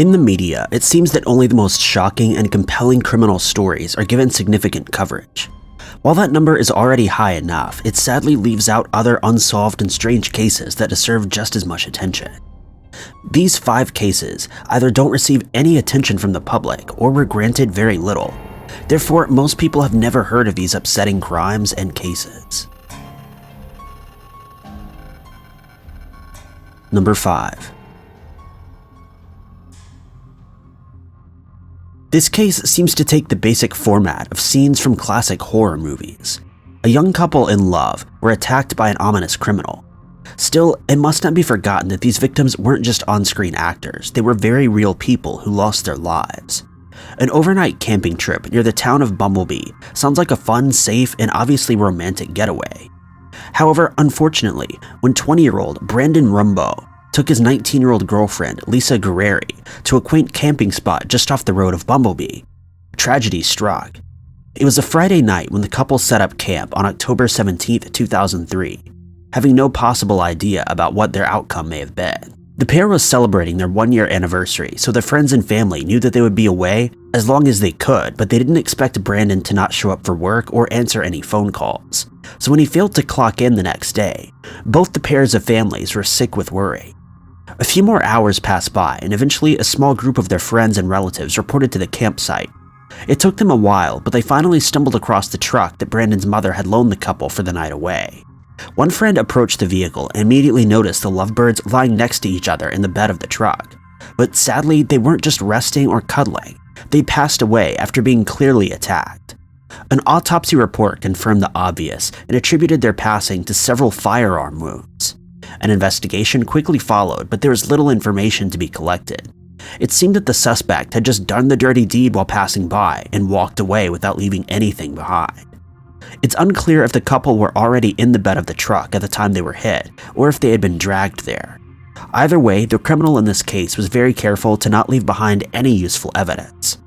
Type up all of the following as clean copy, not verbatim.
In the media, it seems that only the most shocking and compelling criminal stories are given significant coverage. While that number is already high enough, it sadly leaves out other unsolved and strange cases that deserve just as much attention. These 5 cases either don't receive any attention from the public or were granted very little. Therefore, most people have never heard of these upsetting crimes and cases. Number 5. This case seems to take the basic format of scenes from classic horror movies. A young couple in love were attacked by an ominous criminal. Still, it must not be forgotten that these victims weren't just on-screen actors, they were very real people who lost their lives. An overnight camping trip near the town of Bumblebee sounds like a fun, safe, and obviously romantic getaway. However, unfortunately, when 20-year-old Brandon Rumbaugh took his 19-year-old girlfriend, Lisa Guerreri, to a quaint camping spot just off the road of Bumblebee, tragedy struck. It was a Friday night when the couple set up camp on October 17, 2003, having no possible idea about what their outcome may have been. The pair was celebrating their 1-year anniversary, so their friends and family knew that they would be away as long as they could, but they didn't expect Brandon to not show up for work or answer any phone calls. So when he failed to clock in the next day, both the pairs of families were sick with worry. A few more hours passed by, and eventually a small group of their friends and relatives reported to the campsite. It took them a while, but they finally stumbled across the truck that Brandon's mother had loaned the couple for the night away. One friend approached the vehicle and immediately noticed the lovebirds lying next to each other in the bed of the truck. But sadly, they weren't just resting or cuddling. They passed away after being clearly attacked. An autopsy report confirmed the obvious and attributed their passing to several firearm wounds. An investigation quickly followed, but there was little information to be collected. It seemed that the suspect had just done the dirty deed while passing by and walked away without leaving anything behind. It's unclear if the couple were already in the bed of the truck at the time they were hit, or if they had been dragged there. Either way, the criminal in this case was very careful to not leave behind any useful evidence.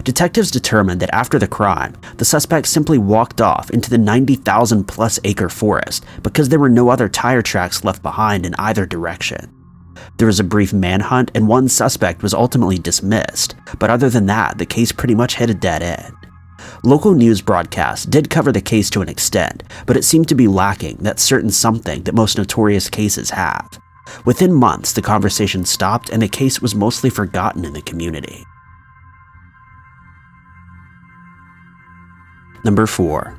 Detectives determined that after the crime, the suspect simply walked off into the 90,000-plus acre forest because there were no other tire tracks left behind in either direction. There was a brief manhunt and one suspect was ultimately dismissed, but other than that, the case pretty much hit a dead end. Local news broadcasts did cover the case to an extent, but it seemed to be lacking that certain something that most notorious cases have. Within months, the conversation stopped and the case was mostly forgotten in the community. Number 4.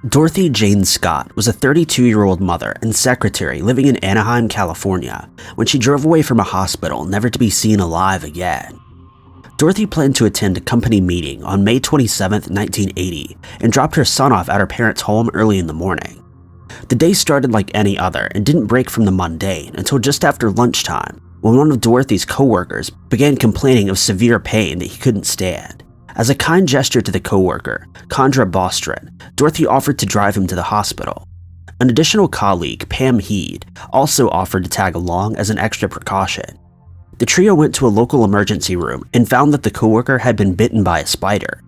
Dorothy Jane Scott was a 32-year-old mother and secretary living in Anaheim, California, when she drove away from a hospital never to be seen alive again. Dorothy planned to attend a company meeting on May 27, 1980, and dropped her son off at her parents' home early in the morning. The day started like any other and didn't break from the mundane until just after lunchtime, when one of Dorothy's co-workers began complaining of severe pain that he couldn't stand. As a kind gesture to the co-worker, Condra Bostron, Dorothy offered to drive him to the hospital. An additional colleague, Pam Heed, also offered to tag along as an extra precaution. The trio went to a local emergency room and found that the coworker had been bitten by a spider.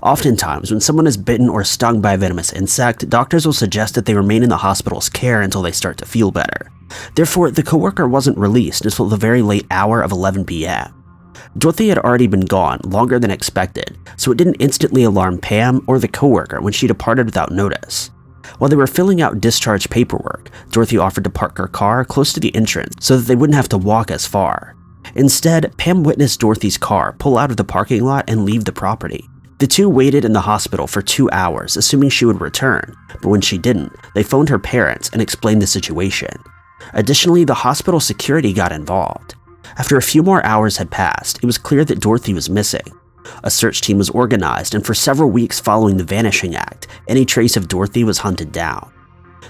Oftentimes, when someone is bitten or stung by a venomous insect, doctors will suggest that they remain in the hospital's care until they start to feel better. Therefore, the coworker wasn't released until the very late hour of 11 p.m. Dorothy had already been gone longer than expected, so it didn't instantly alarm Pam or the coworker when she departed without notice. While they were filling out discharge paperwork, Dorothy offered to park her car close to the entrance so that they wouldn't have to walk as far. Instead, Pam witnessed Dorothy's car pull out of the parking lot and leave the property. The two waited in the hospital for 2 hours, assuming she would return, but when she didn't, they phoned her parents and explained the situation. Additionally, the hospital security got involved. After a few more hours had passed, it was clear that Dorothy was missing. A search team was organized, and for several weeks following the Vanishing Act, any trace of Dorothy was hunted down.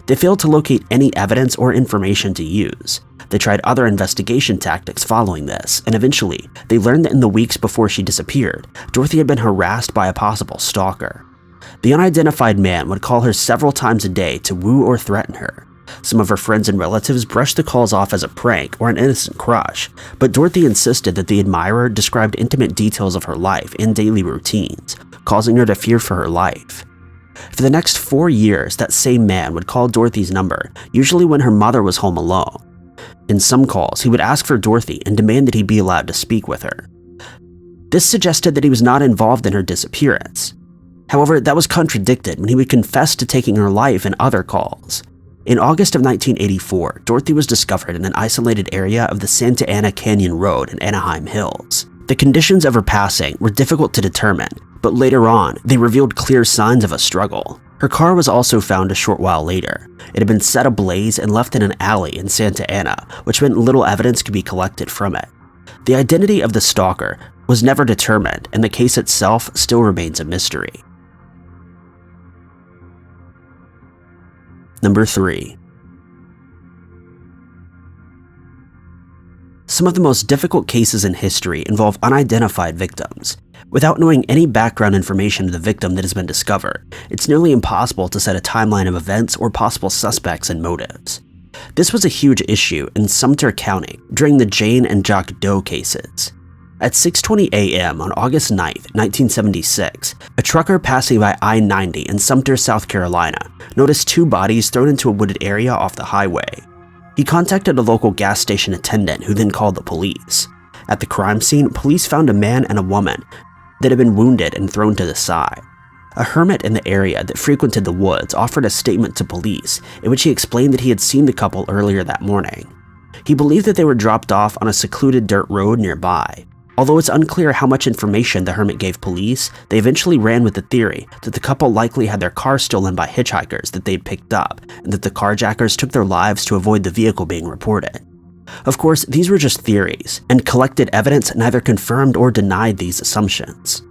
They failed to locate any evidence or information to use. They tried other investigation tactics following this, and eventually, they learned that in the weeks before she disappeared, Dorothy had been harassed by a possible stalker. The unidentified man would call her several times a day to woo or threaten her. Some of her friends and relatives brushed the calls off as a prank or an innocent crush, but Dorothy insisted that the admirer described intimate details of her life and daily routines, causing her to fear for her life. For the next 4 years, that same man would call Dorothy's number, usually when her mother was home alone. In some calls, he would ask for Dorothy and demand that he be allowed to speak with her. This suggested that he was not involved in her disappearance. However, that was contradicted when he would confess to taking her life in other calls. In August of 1984, Dorothy was discovered in an isolated area of the Santa Ana Canyon Road in Anaheim Hills. The conditions of her passing were difficult to determine, but later on, they revealed clear signs of a struggle. Her car was also found a short while later. It had been set ablaze and left in an alley in Santa Ana, which meant little evidence could be collected from it. The identity of the stalker was never determined, and the case itself still remains a mystery. Number 3. Some of the most difficult cases in history involve unidentified victims. Without knowing any background information of the victim that has been discovered, it's nearly impossible to set a timeline of events or possible suspects and motives. This was a huge issue in Sumter County during the Jane and Jack Doe cases. At 6:20 a.m. on August 9, 1976, a trucker passing by I-90 in Sumter, South Carolina, noticed 2 bodies thrown into a wooded area off the highway. He contacted a local gas station attendant who then called the police. At the crime scene, police found a man and a woman that had been wounded and thrown to the side. A hermit in the area that frequented the woods offered a statement to police in which he explained that he had seen the couple earlier that morning. He believed that they were dropped off on a secluded dirt road nearby. Although it's unclear how much information the hermit gave police, they eventually ran with the theory that the couple likely had their car stolen by hitchhikers that they'd picked up, and that the carjackers took their lives to avoid the vehicle being reported. Of course, these were just theories, and collected evidence neither confirmed or denied these assumptions.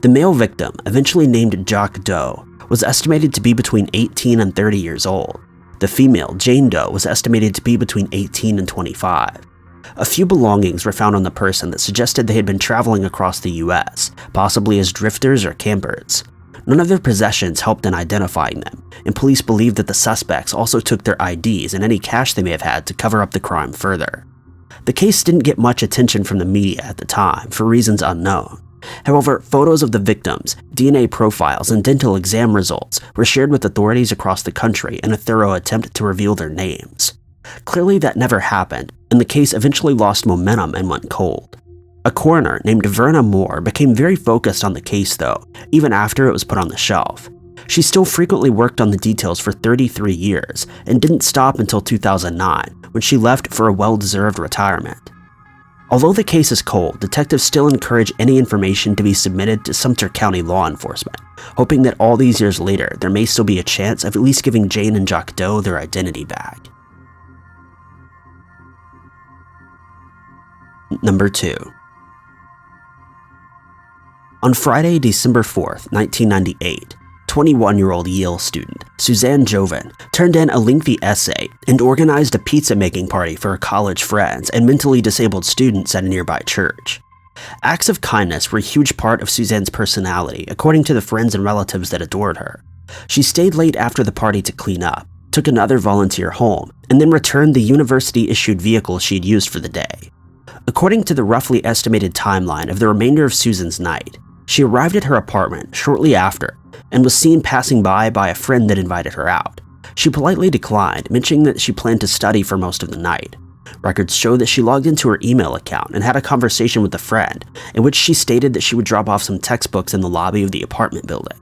The male victim, eventually named Jack Doe, was estimated to be between 18 and 30 years old. The female, Jane Doe, was estimated to be between 18 and 25. A few belongings were found on the person that suggested they had been traveling across the US, possibly as drifters or campers. None of their possessions helped in identifying them, and police believed that the suspects also took their IDs and any cash they may have had to cover up the crime further. The case didn't get much attention from the media at the time, for reasons unknown. However, photos of the victims, DNA profiles, and dental exam results were shared with authorities across the country in a thorough attempt to reveal their names. Clearly that never happened, and the case eventually lost momentum and went cold. A coroner named Verna Moore became very focused on the case though, even after it was put on the shelf. She still frequently worked on the details for 33 years, and didn't stop until 2009, when she left for a well-deserved retirement. Although the case is cold, detectives still encourage any information to be submitted to Sumter County law enforcement, hoping that all these years later there may still be a chance of at least giving Jane and Jack Doe their identity back. Number 2. On Friday, December 4th, 1998, 21-year-old Yale student Suzanne Joan turned in a lengthy essay and organized a pizza-making party for her college friends and mentally disabled students at a nearby church. Acts of kindness were a huge part of Suzanne's personality, according to the friends and relatives that adored her. She stayed late after the party to clean up, took another volunteer home, and then returned the university-issued vehicle she'd used for the day. According to the roughly estimated timeline of the remainder of Susan's night, she arrived at her apartment shortly after and was seen passing by a friend that invited her out. She politely declined, mentioning that she planned to study for most of the night. Records show that she logged into her email account and had a conversation with a friend in which she stated that she would drop off some textbooks in the lobby of the apartment building.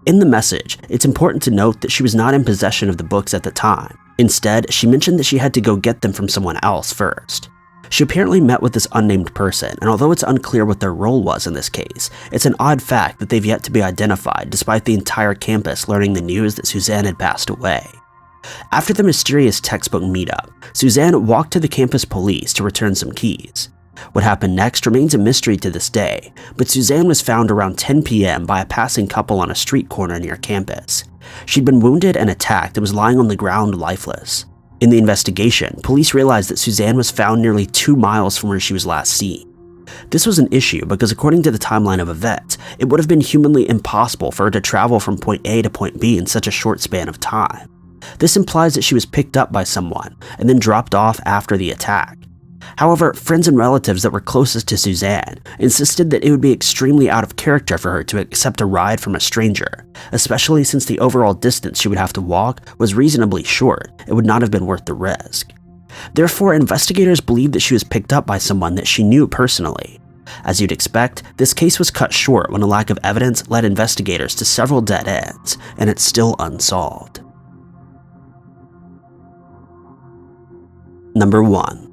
In the message, it's important to note that she was not in possession of the books at the time. Instead, she mentioned that she had to go get them from someone else first. She apparently met with this unnamed person, and although it's unclear what their role was in this case, it's an odd fact that they've yet to be identified despite the entire campus learning the news that Suzanne had passed away. After the mysterious textbook meetup, Suzanne walked to the campus police to return some keys. What happened next remains a mystery to this day, but Suzanne was found around 10 p.m. by a passing couple on a street corner near campus. She'd been wounded and attacked and was lying on the ground lifeless. In the investigation, police realized that Suzanne was found nearly 2 miles from where she was last seen. This was an issue because according to the timeline of events, it would have been humanly impossible for her to travel from point A to point B in such a short span of time. This implies that she was picked up by someone and then dropped off after the attack. However, friends and relatives that were closest to Suzanne insisted that it would be extremely out of character for her to accept a ride from a stranger, especially since the overall distance she would have to walk was reasonably short and would not have been worth the risk. Therefore, investigators believed that she was picked up by someone that she knew personally. As you'd expect, this case was cut short when a lack of evidence led investigators to several dead ends, and it's still unsolved. Number 1.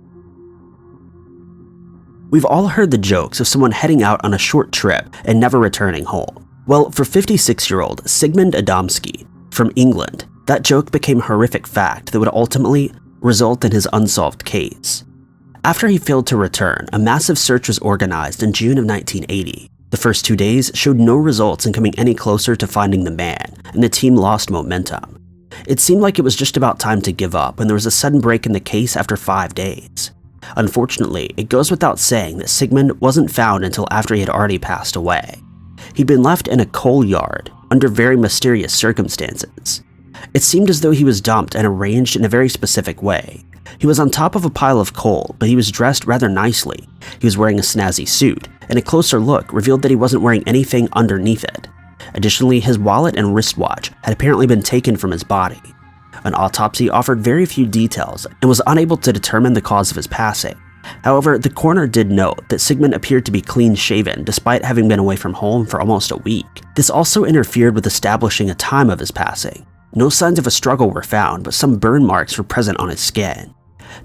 We've all heard the jokes of someone heading out on a short trip and never returning home. Well, for 56-year-old Sigmund Adamski from England, that joke became a horrific fact that would ultimately result in his unsolved case. After he failed to return, a massive search was organized in June of 1980. The first 2 days showed no results in coming any closer to finding the man, and the team lost momentum. It seemed like it was just about time to give up when there was a sudden break in the case after 5 days. Unfortunately, it goes without saying that Sigmund wasn't found until after he had already passed away. He'd been left in a coal yard under very mysterious circumstances. It seemed as though he was dumped and arranged in a very specific way. He was on top of a pile of coal, but he was dressed rather nicely. He was wearing a snazzy suit, and a closer look revealed that he wasn't wearing anything underneath it. Additionally, his wallet and wristwatch had apparently been taken from his body. An autopsy offered very few details and was unable to determine the cause of his passing. However, the coroner did note that Sigmund appeared to be clean-shaven despite having been away from home for almost a week. This also interfered with establishing a time of his passing. No signs of a struggle were found, but some burn marks were present on his skin.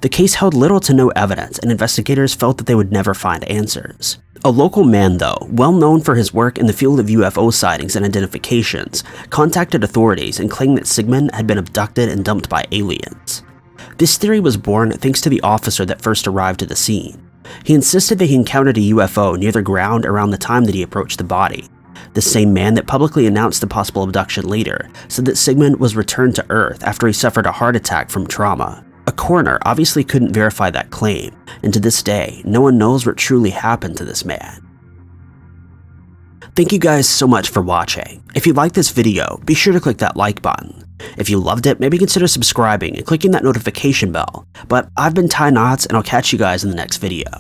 The case held little to no evidence, and investigators felt that they would never find answers. A local man, though, well known for his work in the field of UFO sightings and identifications, contacted authorities and claimed that Sigmund had been abducted and dumped by aliens. This theory was born thanks to the officer that first arrived at the scene. He insisted that he encountered a UFO near the ground around the time that he approached the body. The same man that publicly announced the possible abduction later said that Sigmund was returned to Earth after he suffered a heart attack from trauma. A coroner obviously couldn't verify that claim, and to this day, no one knows what truly happened to this man. Thank you guys so much for watching. If you liked this video, be sure to click that like button. If you loved it, maybe consider subscribing and clicking that notification bell. But I've been Ty Knotts, and I'll catch you guys in the next video.